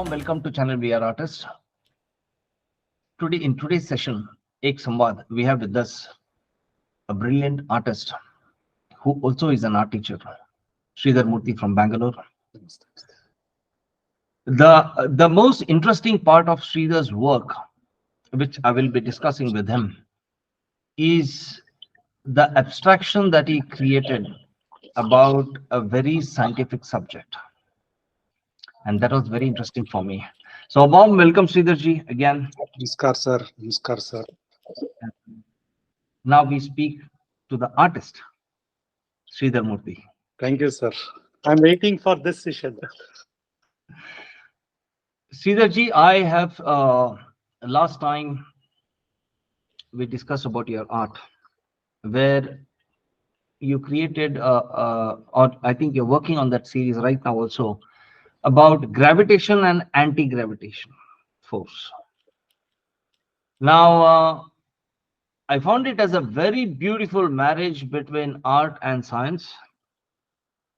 warm welcome to channel We Are Artists. Today, in today's session, Ek Samvad, we have with us a brilliant artist who also is an art teacher, Shridhar Murthy from Bangalore. The most interesting part of Sridhar's work, which I will be discussing with him, is the abstraction that he created about a very scientific subject. And that was very interesting for me. So, a warm welcome, Sridharji, again. Namaskar, sir. Namaskar, sir. Now we speak to the artist, Shridhar Murthy. Thank you, sir. I'm waiting for this session. Sridharji, I have last time we discussed about your art, where you created, or I think you're working on that series right now also, about gravitation and anti-gravitation force. Now, I found it as a very beautiful marriage between art and science.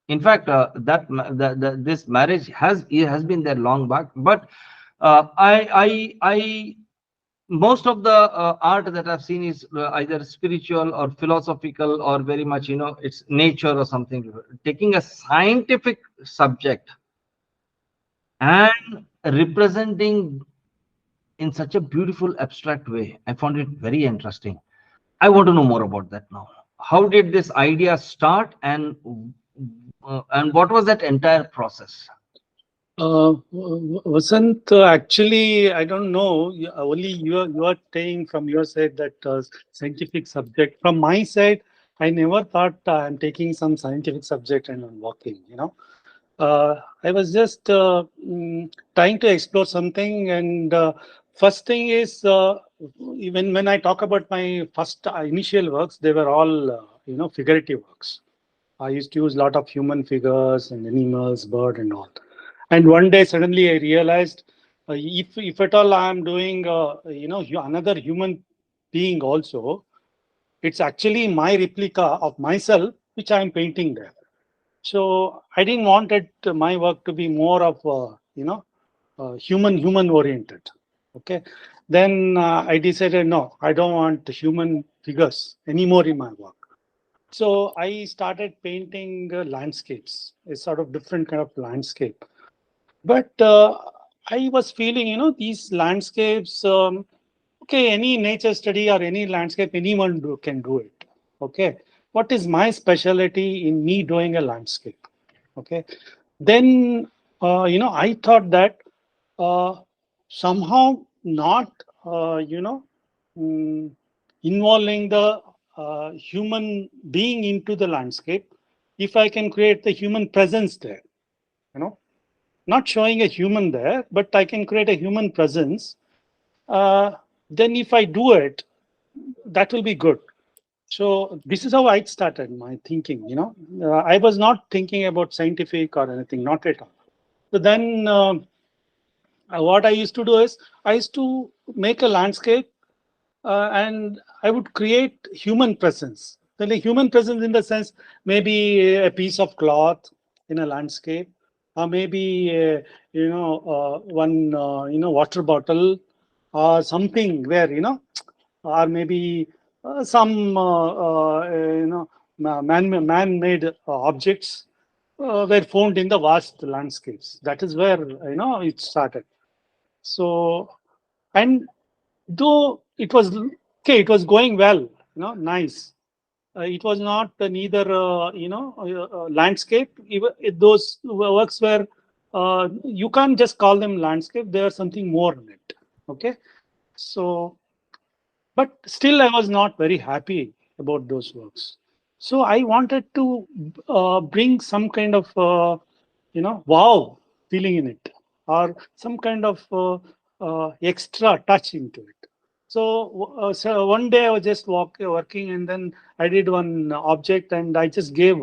In fact, this marriage has been there long back, but I most of the art that I've seen is either spiritual or philosophical or very much, it's nature or something. Taking a scientific subject and representing in such a beautiful abstract way, I found it very interesting. I want to know more about that now. How did this idea start, and what was that entire process? Wasn't actually, I don't know. Only you are saying from your side that scientific subject. From my side, I never thought I'm taking some scientific subject and I'm working. I was just trying to explore something, and first thing is even when I talk about my first initial works, they were all figurative works. I used to use a lot of human figures and animals, bird, and all. And one day suddenly I realized, if at all I am doing another human being also, it's actually my replica of myself which I am painting there. So I didn't want my work to be more of human oriented. Okay. Then I decided, no, I don't want human figures anymore in my work. So I started painting landscapes, a sort of different kind of landscape. But I was feeling, these landscapes, okay, any nature study or any landscape, anyone can do it. Okay. What is my specialty in me doing a landscape? Okay. Then, I thought that somehow not, mm, involving the human being into the landscape, if I can create the human presence there, not showing a human there, but I can create a human presence, then if I do it, that will be good. So this is how I started my thinking. I was not thinking about scientific or anything, not at all. So then what I used to do is I used to make a landscape and I would create human presence. Then the human presence in the sense, maybe a piece of cloth in a landscape, or maybe one water bottle or something where or maybe some man-made objects were found in the vast landscapes. That is where it started. So, and though it was okay, it was going well, nice. It was not neither landscape. Even those works were you can't just call them landscape. There was something more in it. Okay, so but still I was not very happy about those works. So I wanted to bring some kind of wow feeling in it, or some kind of extra touch into it. So one day I was just working, and then I did one object, and I just gave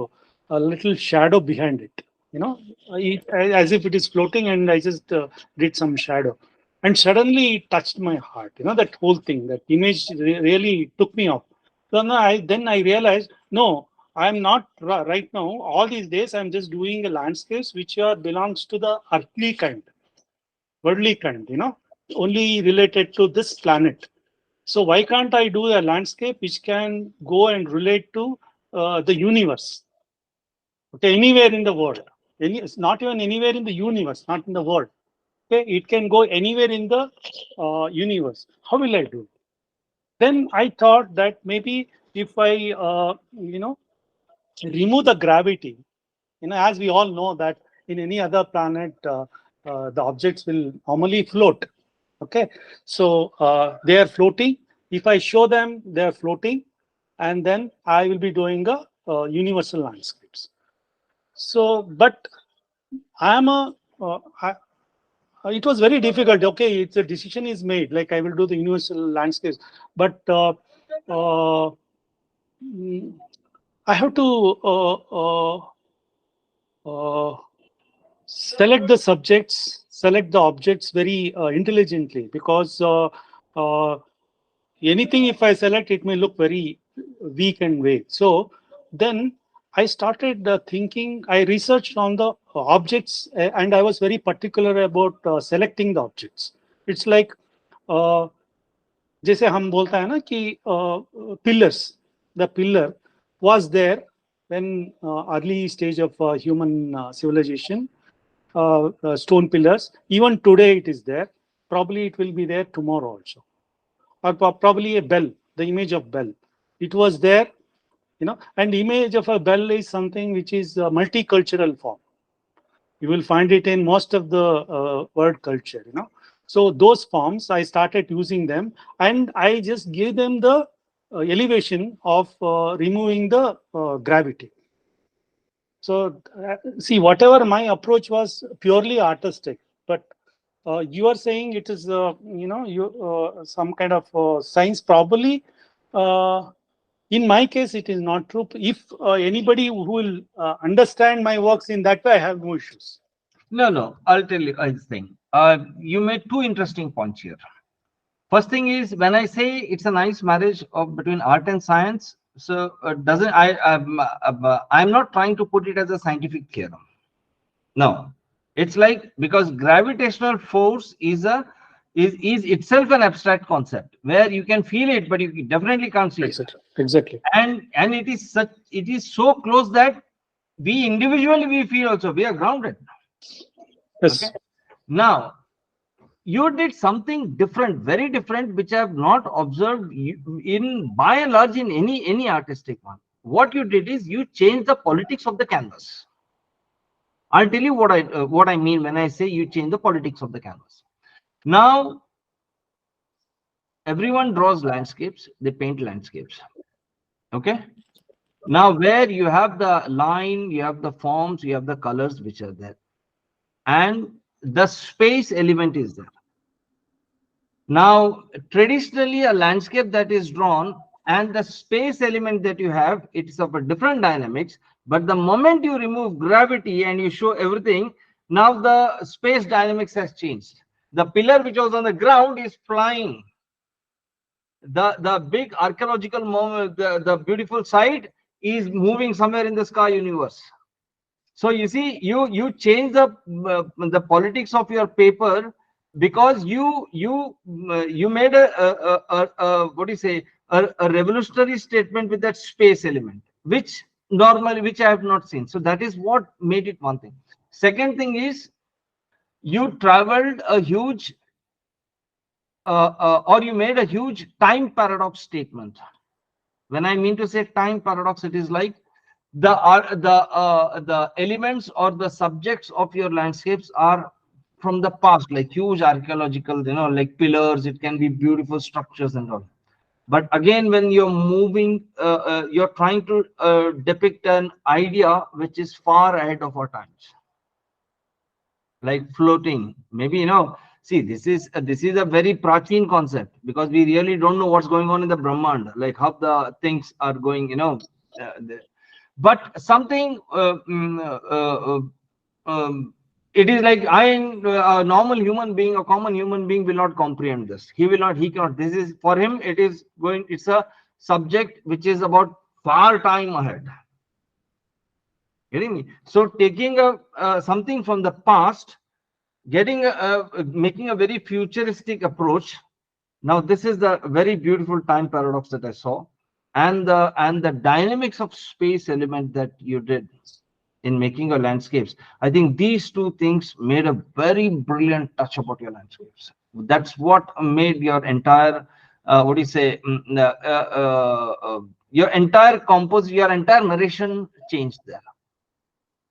a little shadow behind it. As if it is floating, and I just did some shadow, and suddenly it touched my heart. That whole thing, that image really took me off. So then I realized, no, I'm not right now. All these days, I'm just doing a landscapes which belongs to the earthly kind. worldly kind, only related to this planet. So why can't I do a landscape which can go and relate to the universe? Okay, anywhere in the world. It's not even anywhere in the universe, not in the world. Okay, it can go anywhere in the universe. How will I do it? Then I thought that maybe if I, remove the gravity, as we all know that in any other planet, the objects will normally float. Okay, so they are floating. If I show them they are floating, and then I will be doing a universal landscapes. So, but I am a it was very difficult. Okay, it's a decision is made. Like I will do the universal landscapes, but uh, mm, I have to uh, select the subjects, select the objects very intelligently, because uh, anything if I select, it may look very weak and vague. So then I started thinking. I researched on the objects, and I was very particular about selecting the objects. It's like uh, जैसे हम बोलता है ना कि pillars, the pillar was there when early stage of human civilization, stone pillars. Even today it is there. Probably it will be there tomorrow also. Or probably a bell, the image of bell. It was there, and image of a bell is something which is a multicultural form. You will find it in most of the world culture, So those forms, I started using them, and I just gave them the elevation of removing the gravity. So see, whatever my approach was purely artistic, but you are saying it is, some kind of science. Probably, uh, in my case, it is not true. If anybody who will understand my works in that way, I have no issues. No, no, I'll tell you a thing. You made two interesting points here. First thing is, when I say it's a nice marriage of between art and science, so doesn't I'm not trying to put it as a scientific theorem. No, it's like, because gravitational force is itself an abstract concept where you can feel it, but you definitely can't see it. Exactly. And it is so close that we individually we feel also we are grounded. Okay. Yes. Now you did something different, very different, which I have not observed in by and large in any artistic one. What you did is you changed the politics of the canvas. I'll tell you what I mean when I say you change the politics of the canvas. Now everyone draws landscapes, they paint landscapes. Okay. Now where you have the line, you have the forms, you have the colors which are there, and the space element is there. Now, traditionally, a landscape that is drawn and the space element that you have, it's of a different dynamics. But the moment you remove gravity and you show everything, now the space dynamics has changed. The pillar which was on the ground is flying. The big archaeological moment, the beautiful site is moving somewhere in the sky universe. So you see, you change the politics of your paper because you made what do you say, a revolutionary statement with that space element, which normally which I have not seen. So that is what made it one thing. Second thing is you traveled a huge or you made a huge time paradox statement. When I mean to say time paradox, it is like the elements or the subjects of your landscapes are from the past, like huge archaeological, like pillars. It can be beautiful structures and all. But again, when you're moving, you're trying to depict an idea which is far ahead of our times, like floating. Maybe see, this is a very prachin concept because we really don't know what's going on in the Brahmand, like how the things are going, but something it is like a normal human being, a common human being will not comprehend this. He cannot. This is for him. It's a subject which is about far time ahead. Getting me? So taking something from the past making a very futuristic approach. Now this is the very beautiful time paradox that I saw, and the dynamics of space element that you did in making your landscapes. I think these two things made a very brilliant touch about your landscapes. That's what made your entire, what do you say, your entire your entire narration changed there.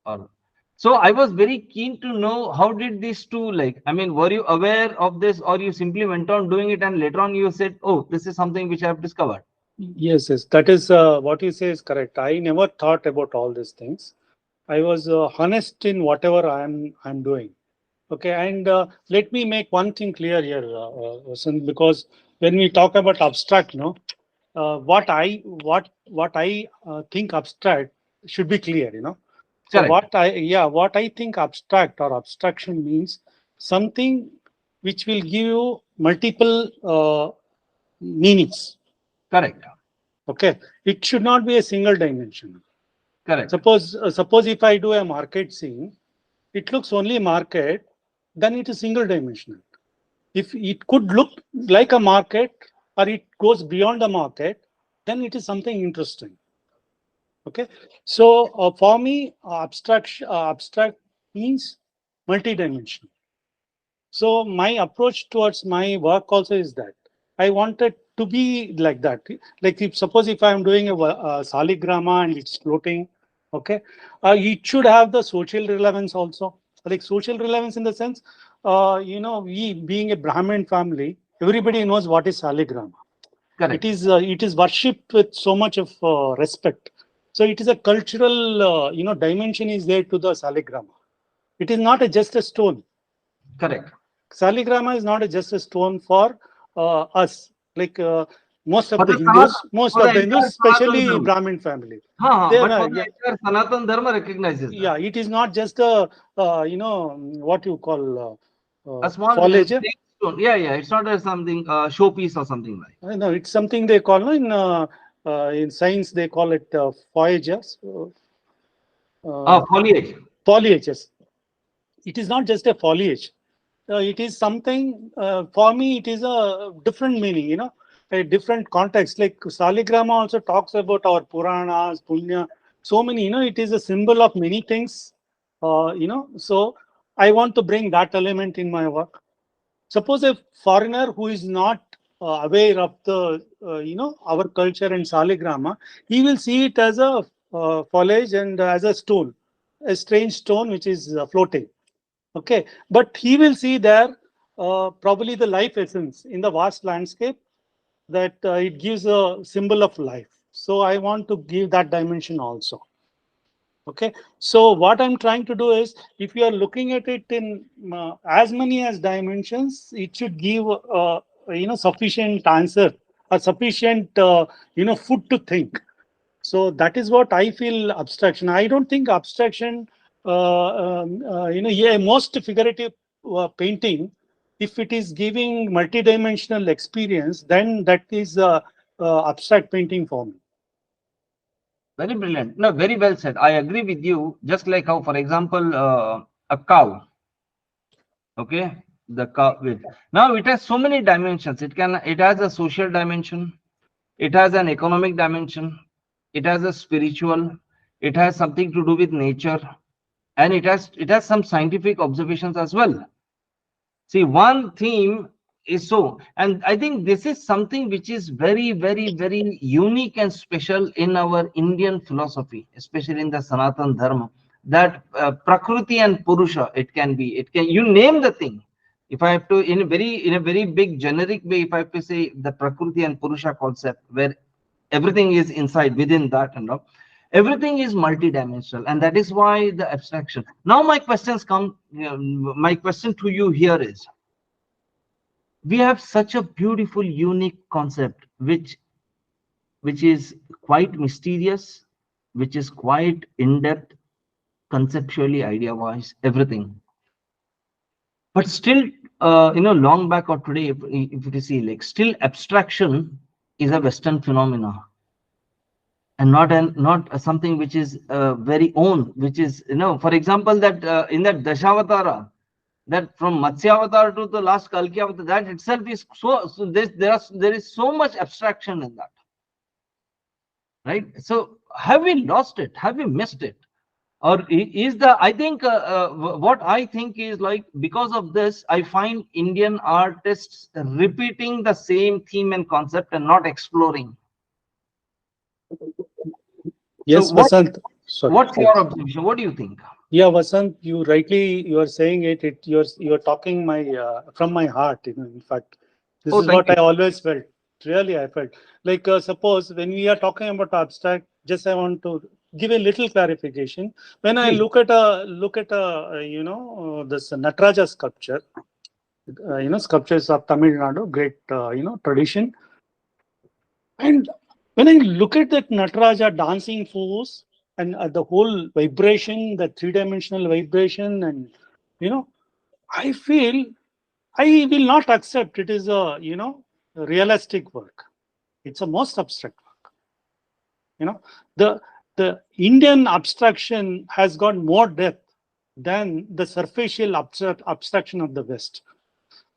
All. So I was very keen to know, how did these two, like, I mean, were you aware of this, or you simply went on doing it and later on you said, oh, this is something which I've discovered? Yes, yes, that is what you say is correct. I never thought about all these things. I was honest in whatever I'm doing. Okay, and let me make one thing clear here, Vasant, because when we talk about abstract, no, what I think abstract should be clear, So Correct. what I think abstract or abstraction means something which will give you multiple meanings. Correct. Okay, it should not be a single dimension. Correct. Suppose if I do a market scene, it looks only market, then it is single dimensional. If it could look like a market or it goes beyond the market, then it is something interesting. Okay, so for me, abstract means multidimensional. So my approach towards my work also is that I wanted to be like that. Like if suppose if I'm doing a saligrama and it's floating, okay, it should have the social relevance also. Like social relevance in the sense, we being a Brahmin family, everybody knows what is saligrama. Correct. It is worshipped with so much of respect. So it is a cultural dimension is there to the saligrama. It is not just a stone. Correct. Saligrama is not just a stone for us. Like For the Sanatan, most for the of the Hindus, entire Sanatan especially Dharma. Brahmin family. Huh, Then, but for the yeah, entire Sanatan Dharma recognizes that. yeah, it is not just a what you call A small foliage. plain stone. Yeah, yeah. It's not a something showpiece or something like. No, it's something they call in science they call it foliages. Uh, Foliage. Foliages. It is not just a foliage. It is something for me. It is a different meaning. A different context. Like Saligrama also talks about our Puranas, Punya. So many. It is a symbol of many things. So I want to bring that element in my work. Suppose a foreigner who is not aware of the our culture and Saligrama, he will see it as a foliage and as a stone, a strange stone which is floating. Okay, but he will see there probably the life essence in the vast landscape that it gives a symbol of life. So I want to give that dimension also. Okay, so what I'm trying to do is, if you are looking at it in as many as dimensions, it should give sufficient answer, a sufficient food to think. So that is what I feel abstraction. I don't think abstraction, yeah, most figurative painting, if it is giving multidimensional experience, then that is abstract painting for me. Very brilliant. No, very well said. I agree with you. Just like how, for example, a cow. Okay, the cow. Now it has so many dimensions. It has a social dimension. It has an economic dimension. It has a spiritual. It has something to do with nature, and it has some scientific observations as well. See, one theme is so, and I think this is something which is very, very, very unique and special in our Indian philosophy, especially in the Sanatan Dharma. That Prakriti and Purusha, you name the thing. If I have to, in a very big generic way, if I have to say the Prakriti and Purusha concept, where everything is inside within that and all, everything is multidimensional, and that is why the abstraction. Now my question to you here is, we have such a beautiful unique concept which is quite mysterious, which is quite in depth, conceptually, idea wise, everything, but still, long back or today, if you see, like, still abstraction is a Western phenomena, and not something which is very own, which is, for example, that in that Dashavatara, that from Matsyavatar to the last Kalki Avatar, that itself is so there is so much abstraction in that, right? So have we lost it? Have we missed it? Or is the, I think what I think is, like, because of this, I find Indian artists repeating the same theme and concept and not exploring. So Yes, Vasant. Sorry. what's Yes. your observation? What do you think? Yeah, Vasant, you are saying it. You're talking my from my heart. In fact, this Oh, is thank what you. I always felt. Really, I felt like suppose when we are talking about abstract, just I want to give a little clarification. When I Please. look at this Nataraja sculpture, sculptures of Tamil Nadu, great tradition. And when I look at that Nataraja dancing force and the whole vibration, the three-dimensional vibration, and you know, I feel I will not accept it is a realistic work. It's a most abstract work. You know, the the Indian abstraction has got more depth than the superficial abstraction of the West.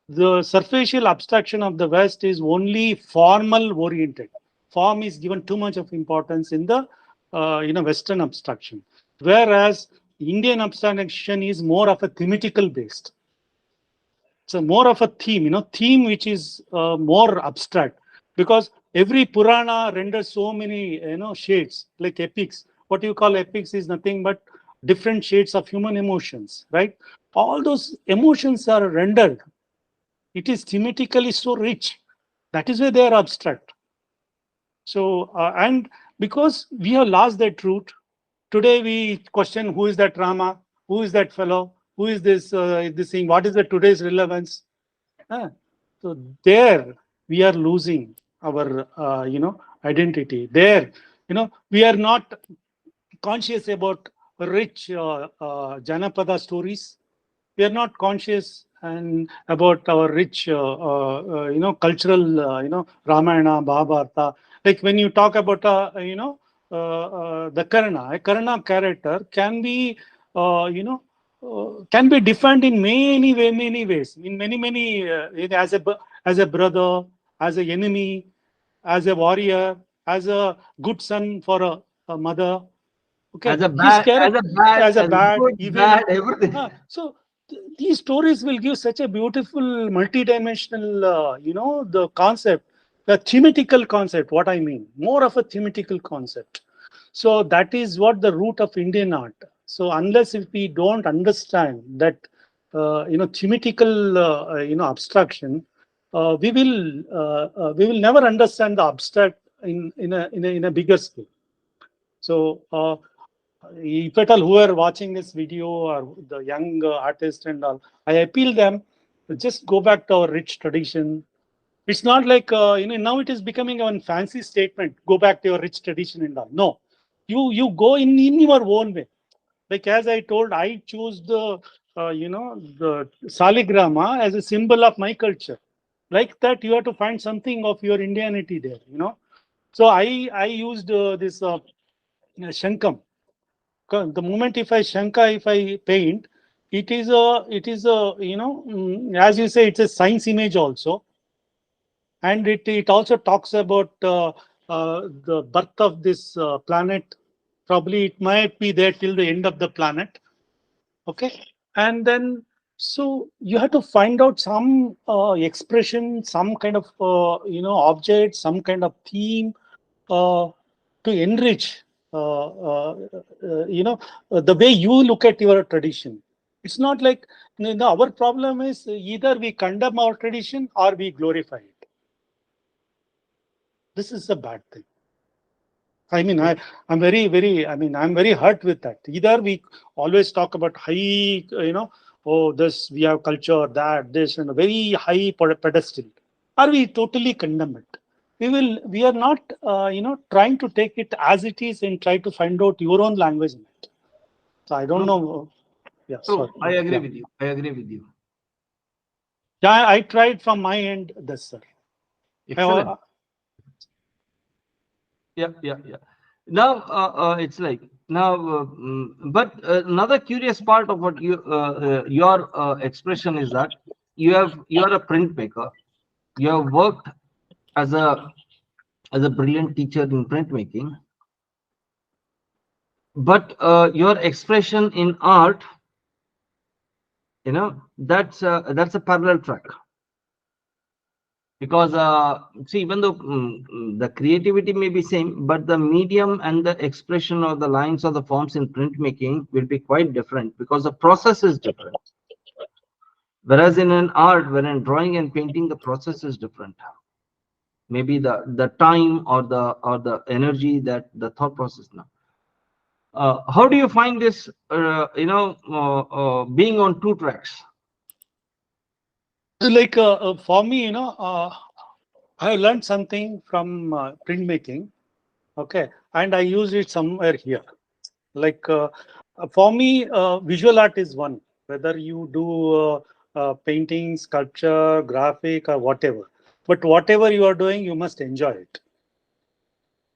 The superficial abstraction of the West is only formal oriented. Form is given too much of importance in the Western abstraction, whereas Indian abstraction is more of a thematical based. It's a more of a theme, theme which is more abstract, because every Purana renders so many shades like epics. What you call epics is nothing but different shades of human emotions, right? All those emotions are rendered. It is thematically so rich. That is why they are abstract. So, and because we have lost that root, today we question who is that Rama, who is that fellow, who is this thing, what is the today's relevance. Ah, so there we are losing our identity. There, we are not conscious about rich Janapada stories. We are not conscious and about our rich, cultural, Ramayana, Mahabharata. Like when you talk about, the Karna, a Karna character can be defined in many ways, in many, as a brother, as an enemy, as a warrior, as a good son for a mother. Okay, As a his bad, character as a as a bad, good, evil. bad, everything. So these stories will give such a beautiful multi-dimensional, the concept, the thematical concept. What I mean, more of a thematical concept. So that is what the root of Indian art. So unless if we don't understand that, thematical, abstraction, we will never understand the abstract in a bigger scale. So. If at all who are watching this video or the young artists and all, I appeal them to just go back to our rich tradition. It's not like now it is becoming a fancy statement. Go back to your rich tradition and all. No, you go in your own way. Like as I told, I choose the saligrama as a symbol of my culture. Like that, you have to find something of your Indianity there. So I used this shankam. The moment if I shanka, if I paint, it is a as you say, it's a science image also, and it also talks about the birth of this planet. Probably it might be there till the end of the planet. Okay, and then so you have to find out some expression, some kind of object, some kind of theme uh, to enrich the way you look at your tradition. It's not like our problem is either we condemn our tradition or we glorify it. This is a bad thing. I mean, I'm very, I'm very hurt with that. Either we always talk about high, oh, this, we have culture, that, this, and a very high pedestal, or we totally condemn it. We are not, trying to take it as it is and try to find out your own language in it. So I don't True, know. Yeah, sorry. true. I agree Yeah. with you. I agree with you. Yeah, I tried from my end, this, sir. Excellent. Yeah, yeah, yeah. Now, it's like Now, but another curious part of what your expression is that you are a printmaker. You have worked as a brilliant teacher in printmaking, but your expression in art, that's a parallel track. Because see, even though the creativity may be same, but the medium and the expression or the lines or the forms in printmaking will be quite different because the process is different. Whereas in an art, when in drawing and painting, the process is different. Maybe the time or the energy, that the thought process. Now, how do you find this? Being on two tracks. Like for me, I learned something from printmaking. Okay, and I use it somewhere here. Like for me, visual art is one. Whether you do painting, sculpture, graphic, or whatever, but whatever you are doing, you must enjoy it.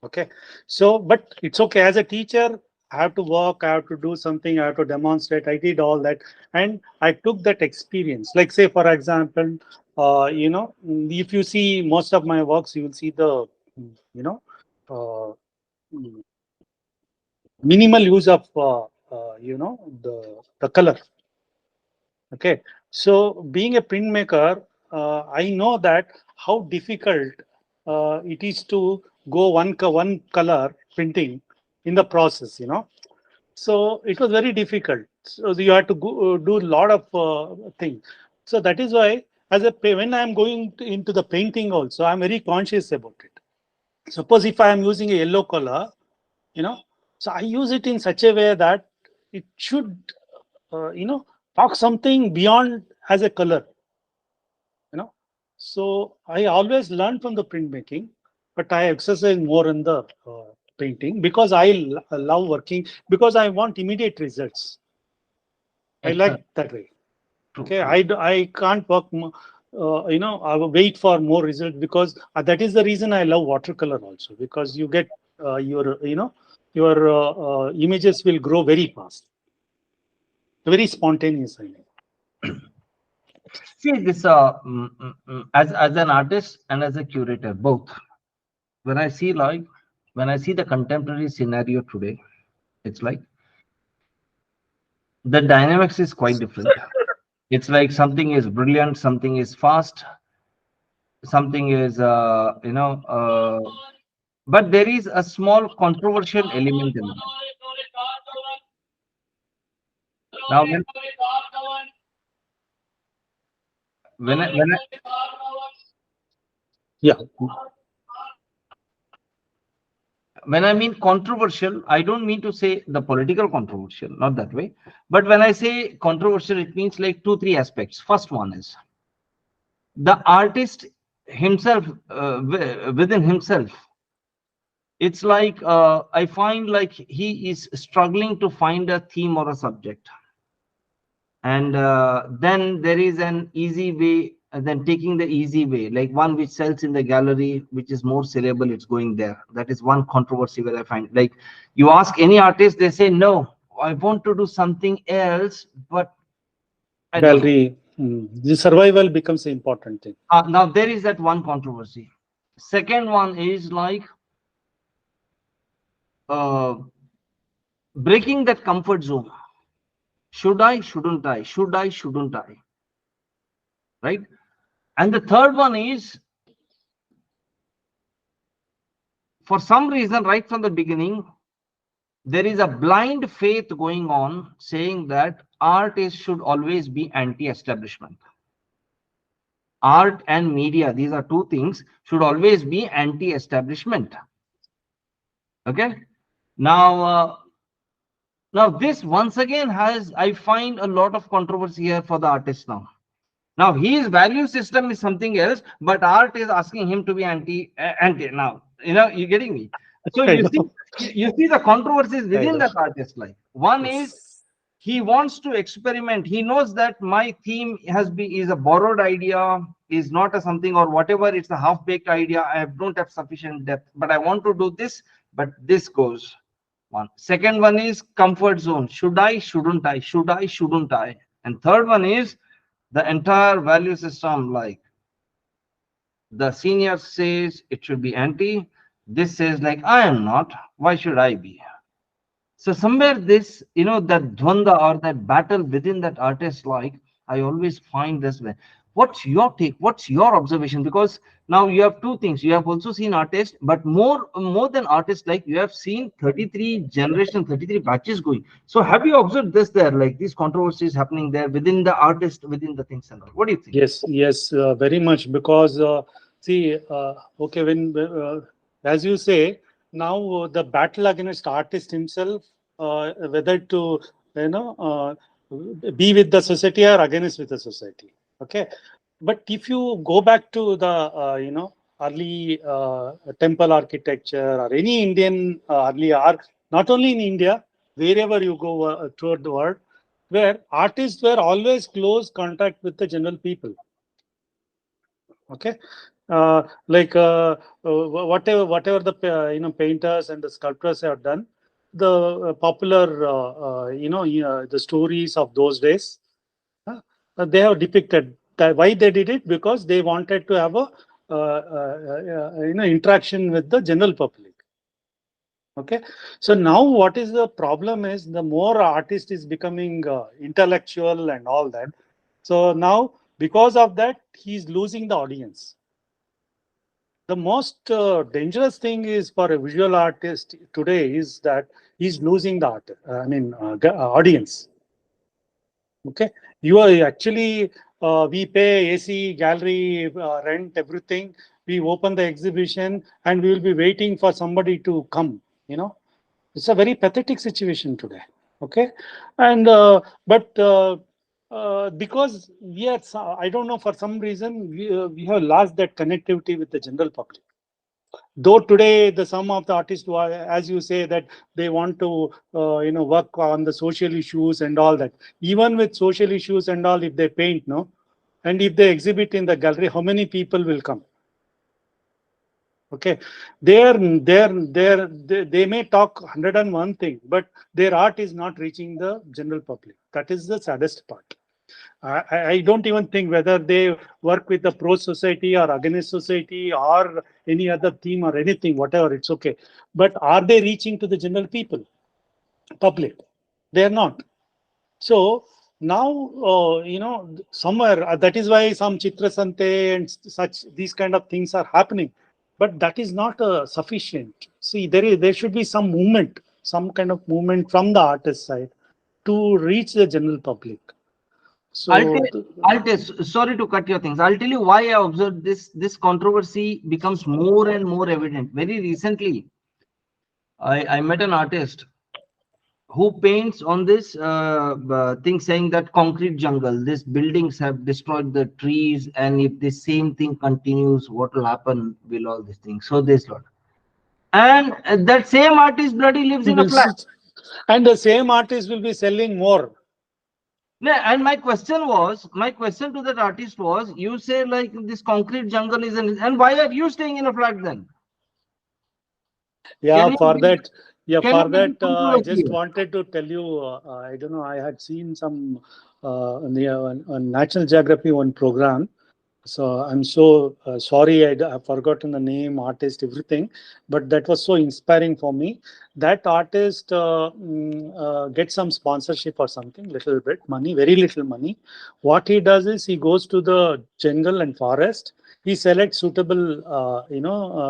Okay, so but it's okay. As a teacher, I have to work, I have to do something, I have to demonstrate. I did all that, and I took that experience. Like say, for example, if you see most of my works, you will see the you know uh, minimal use of the color. Okay, so being a printmaker, I know that how difficult it is to go one color printing in the process. So it was very difficult. So you had to do a lot of things. So that is why, when I am going into the painting, also I am very conscious about it. Suppose if I am using a yellow color, you know, so I use it in such a way that it should, uh, you know, talk something beyond as a color. you know so I always learn from the printmaking, but I exercise more in the painting because I love working, because I want immediate results. I like Excellent. that way. True, Okay, true. I can't work I will wait for more results, because that is the reason I love watercolor also, because you get your images will grow very fast, very spontaneous, I mean. See this as an artist and as a curator, both. When I see when I see the contemporary scenario today, it's like the dynamics is quite different. It's like something is brilliant, something is fast, something is but there is a small controversial element in that. Now when I Yeah. when I mean controversial, I don't mean to say the political controversial, not that way. But when I say controversial, it means like two, three aspects. First one is the artist himself, within himself. It's like I find like he is struggling to find a theme or a subject. And then there is an easy way, and then taking the easy way, like one which sells in the gallery, which is more sellable, it's going there. That is one controversy where I find, like, you ask any artist, they say no, I want to do something else, but I don't know. Gallery, the survival becomes an important thing. Now there is that one controversy. Second one is like uh, breaking that comfort zone. Should I, shouldn't I, should I, shouldn't I, right? And the third one is, for some reason, right from the beginning, there is a blind faith going on saying that art should always be anti-establishment. Art and media, these are two things, should always be anti-establishment. Okay. Now, now this once again has, I find a lot of controversy here for the artist now. Now his value system is something else, but art is asking him to be anti. Now, you're getting me. So I you see, know. you see the controversies I within know. that artist life. One is Yes. he wants to experiment. He knows that my theme is a borrowed idea, is not a something or whatever. It's a half baked idea. Don't have sufficient depth, but I want to do this. But this goes. One. Second one is comfort zone. Should I, shouldn't I? Should I, shouldn't I? And third one is the entire value system. Like the senior says it should be anti. This says like I am not. Why should I be? So somewhere this, that dvanda or that battle within that artist, like I always find this way. What's your take? What's your observation? Because now you have two things. You have also seen artists, but more than artists, like you have seen 33 generation, 33 batches going. So have you observed this there, like these controversies happening there within the artist, within the things and all? What do you think? Yes, yes, very much. Because see, okay, as you say, now the battle against artist himself, whether to be with the society or against with the society. Okay, but if you go back to the early temple architecture or any Indian early art, not only in India, wherever you go toward the world, where artists were always close contact with the general people. Okay, like whatever the painters and the sculptors have done, the popular the stories of those days, they have depicted that why they did it, because they wanted to have a interaction with the general public. Okay, so now what is the problem is, the more artist is becoming intellectual and all that, so now because of that he's losing the audience. The most dangerous thing is for a visual artist today is that he's losing the audience. Okay, you are actually we pay AC, gallery, rent, everything. We open the exhibition and we will be waiting for somebody to come. It's a very pathetic situation today. Okay, and but because we are, I don't know, for some reason we have lost that connectivity with the general public. Though today the some of the artists who are, as you say, that they want to work on the social issues and all that. Even with social issues and all, if they paint, no, and if they exhibit in the gallery, how many people will come? Okay, they may talk 101 thing, but their art is not reaching the general public. That is the saddest part. I don't even think whether they work with the pro society or against society or any other theme or anything, whatever, it's okay. But are they reaching to the general people, public? They are not. So now, somewhere that is why some Chitra Sante and such these kind of things are happening. But that is not sufficient. See, there should be some movement, some kind of movement from the artist side to reach the general public. I'll So, tell, sorry to cut your things. I'll tell you why I observed this controversy becomes more and more evident. Very recently, I met an artist who paints on this thing, saying that concrete jungle, these buildings have destroyed the trees, and if the same thing continues, what will happen? Will all these things? So this lot. And that same artist bloody lives in a flat. and the same artist will be selling more. Yeah, and my question to that artist was, you say like this concrete jungle is and why are you staying in a flat then? Yeah, Can you for that, yeah, can you for give me that, I controversy just here? wanted to tell you. I don't know. I had seen some on National Geography one program. So I'm so sorry, I've forgotten the name, artist, everything, but that was so inspiring for me. That artist gets some sponsorship or something, little bit money, very little money. What he does is he goes to the jungle and forest. He selects suitable,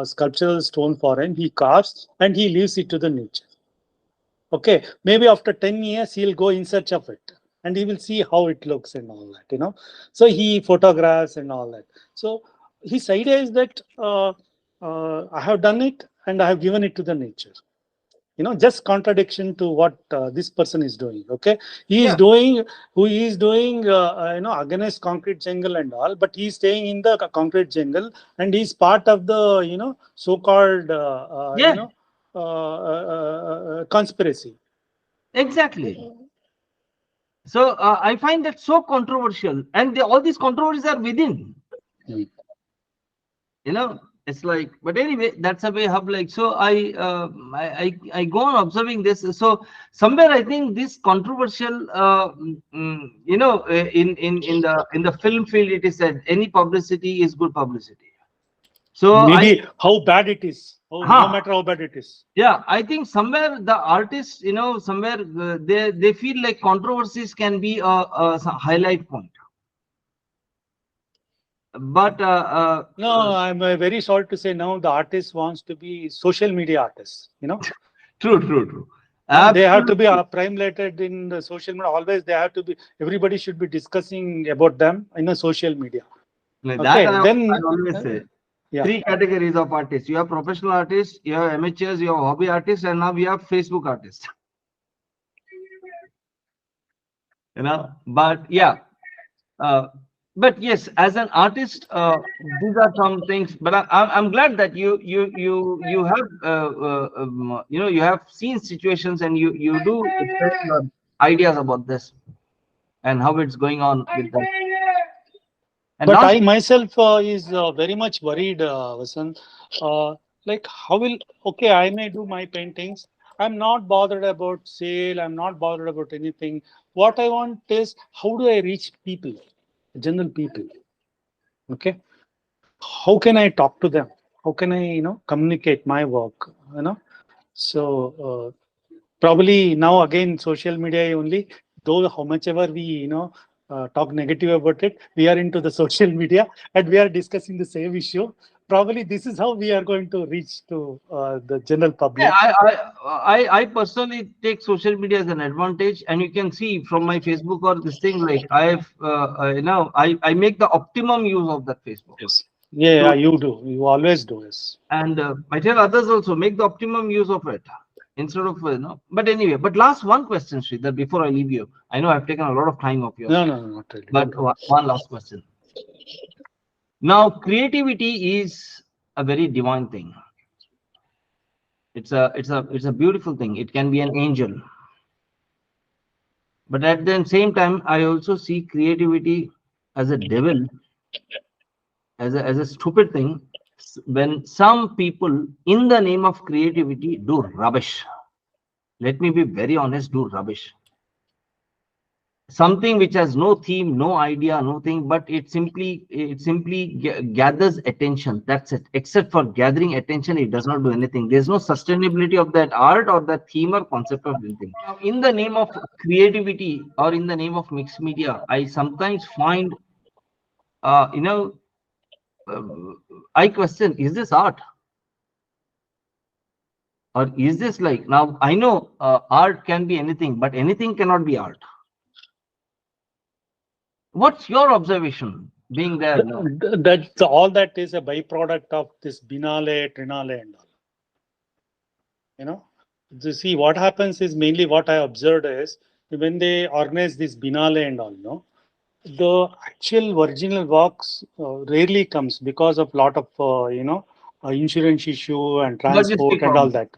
sculptural stone for him. He carves and he leaves it to the nature. Okay, maybe after 10 years, he'll go in search of it and he will see how it looks and all that. So he photographs and all that. So his idea is that I have done it and I have given it to the nature. Just contradiction to what this person is doing. Okay, he is Yeah, doing, who he is doing, against concrete jungle and all, but he is staying in the concrete jungle and he's part of the, so-called, yeah, conspiracy. exactly. So I find that so controversial, and all these controversies are within. Mm. You know, It's like, but anyway, that's a way how like. So I go on observing this. So somewhere I think this controversial, in the film field, it is said any publicity is good publicity. So Maybe how bad it is. Oh, no huh, matter how bad it is. yeah, I think somewhere the artists, somewhere they feel like controversies can be a highlight point. But No, I'm very sorry to say now the artist wants to be social media artists. true, true, true. They have to be Absolutely. primelated in the social media. Always they have to be. Everybody should be discussing about them in the social media. Like that, Okay, I then always say yeah. three categories of artists. You have professional artists, you have amateurs, you have hobby artists, and now we have Facebook artists. But yeah, uh, but yes, as an artist, these are some things. But I'm glad that you have you have seen situations and you do express your ideas about this and how it's going on with that. And But last, I myself is very much worried, Vasant. Uh, like how will okay? I may do my paintings. I'm not bothered about sale. I'm not bothered about anything. What I want is how do I reach people, general people? Okay, how can I talk to them? How can I communicate my work? So probably now again social media only. Though how much ever we talk negative about it, we are into the social media and we are discussing the same issue. Probably this is how we are going to reach to the general yeah, public. I personally take social media as an advantage, and you can see from my Facebook or this thing, like I make the optimum use of that Facebook. Yes. Yeah, So, yeah, you do. You always do. Yes. and I tell others also make the optimum use of it instead of But anyway, but last one question, Sridhar, before I leave you. I know I've taken a lot of time of yours, No, no, no, not really. but Don't worry. one last question. Now, creativity is a very divine thing. It's a beautiful thing. It can be an angel. But at the same time, I also see creativity as a devil, as a stupid thing. When some people, in the name of creativity, do rubbish. Let me be very honest, do rubbish. Something which has no theme, no idea, nothing, but it simply gathers attention. That's it. Except for gathering attention, it does not do anything. There's no sustainability of that art or that theme or concept of anything. Now, in the name of creativity or in the name of mixed media, I sometimes find, uh, you know, uh, I question: is this art, or is this like? Now I know art can be anything, but anything cannot be art. What's your observation being there? No. That's all that is a byproduct of this binale, trinale, and all. You know, you see what happens is mainly what I observed is when they organize this binale and all. The actual original works rarely comes because of lot of insurance issue and Logistic transport and all problem. that.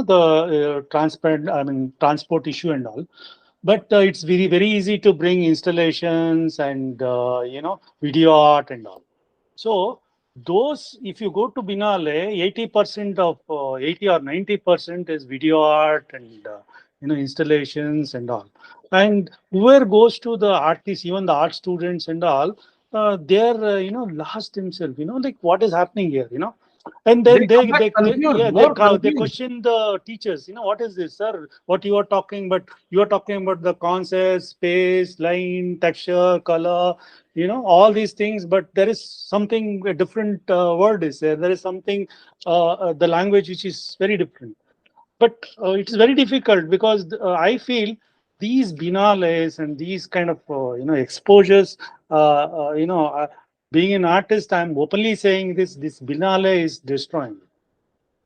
The transport. I mean transport issue and all. But it's very easy to bring installations and video art and all. So those, if you go to Binale, 80% of 80 or 90% is video art and installations and all. And whoever goes to the artists, even the art students and all, they're lost themselves. Like what is happening here? And They then come back they confused, yeah more they confused. question the teachers. What is this, sir? What you are talking? But you are talking about the concept, space, line, texture, color, all these things, but there is something, a different word is there. There is something, the language which is very different. But it is very difficult because I feel these binales and these kind of exposures, being an artist, I'm openly saying this binale is destroying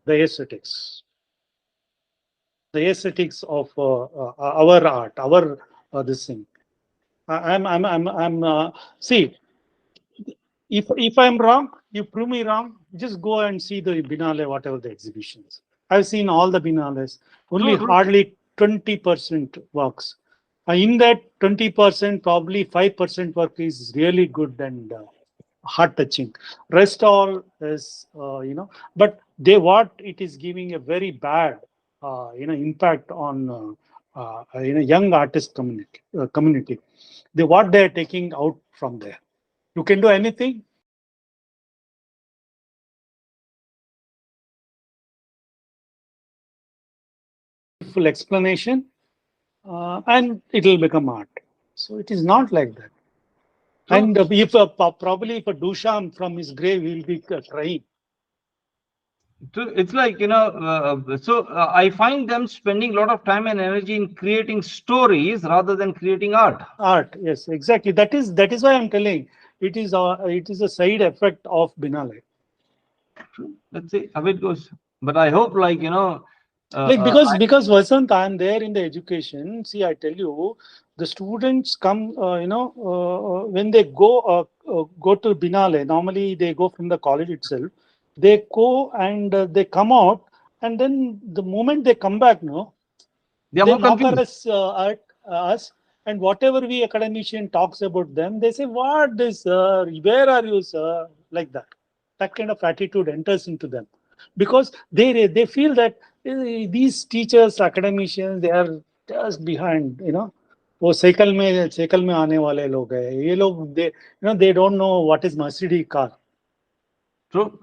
the aesthetics, of our art, our this thing. I'm see, if I'm wrong, you prove me wrong. Just go and see the Binale, whatever the exhibitions. I've seen all the Binales. Only True, true. hardly 20% works. In that 20%, probably 5% work is really good and heart touching. Rest all is but what it is giving a very bad impact on young artist community. What they are taking out from there. You can do anything. Full explanation, and it will become art. So it is not like that. True. And if probably for Duchamp from his grave, he will be crying. It's like, I find them spending a lot of time and energy in creating stories rather than creating art. Art, yes, exactly. That is why I'm telling. It is a side effect of Binale. True. Let's see how it goes. But I hope, like, Like because Vasant, I'm there in the education. See, I tell you, the students come. When they go to Binale, normally they go from the college itself. They go and they come out, and then the moment they come back, no, they are they more mock confused. us, and whatever we academician talks about them, they say, "What this, sir? Where are you, sir?" Like that. That kind of attitude enters into them because they feel that these teachers, academicians, they are just behind. वो cycle में आने वाले लोग हैं ये लोग they don't know what is Mercedes car. True.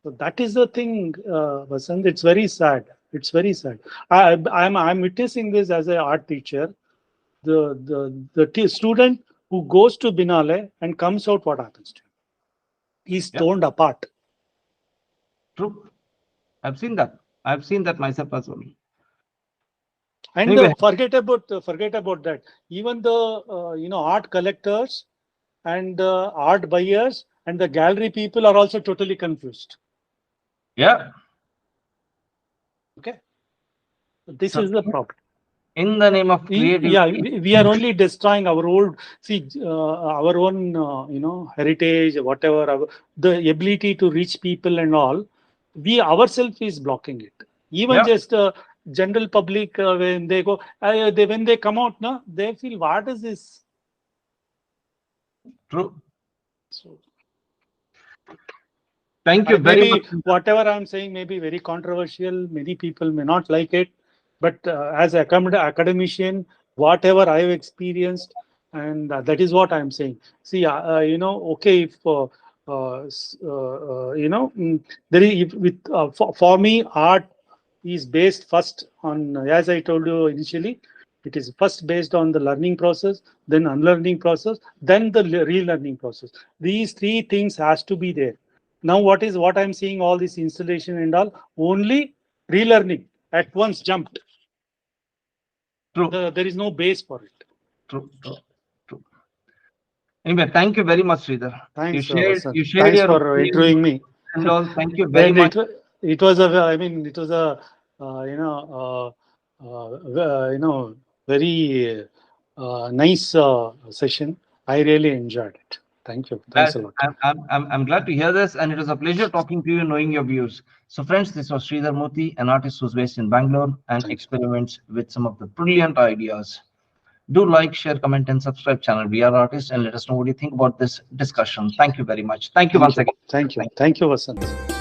So that is the thing, Vasant. It's very sad. It's very sad. I'm witnessing this as an art teacher. The student who goes to Binale and comes out, what happens to him? He's Yeah. torn apart. True. I've seen that. I've seen that myself as well. And Anyway, forget about that. Even the art collectors and the art buyers and the gallery people are also totally confused. yeah. Okay, this So is the problem. in the name of Yeah, creativity, we are only destroying our old, our own, heritage, whatever, the ability to reach people and all. We ourselves is blocking it. Even yeah, just general public, when they go, when they come out, no, they feel, what is this? true. So, Thank you very much. maybe whatever I'm saying may be very controversial. Many people may not like it, but as a academician, whatever I've experienced, and that is what I'm saying. See, okay, if there is with for me, art is based first on, as I told you initially, it is first based on the learning process, then unlearning process, then the relearning process. These three things has to be there. Now what I'm seeing, all this installation and all, only relearning at once jumped. True. There is no base for it. True. True. True. Anyway, thank you very much, Sridhar. Thanks, Vasant. You shared Thanks your for opinion interviewing me. and all. Thank you very And much. it was a, I mean, it was a, very nice session. I really enjoyed it. Thank you. Thanks a lot. I'm glad to hear this, and it was a pleasure talking to you, knowing your views. So, friends, this was Shridhar Murthy, an artist who's based in Bangalore and Thank you. experiments with some of the brilliant ideas. Do like, share, comment, and subscribe channel We Are Artists, and let us know what you think about this discussion. Thank you very much. Thank you once again. Thank you. Thank you, Vasant.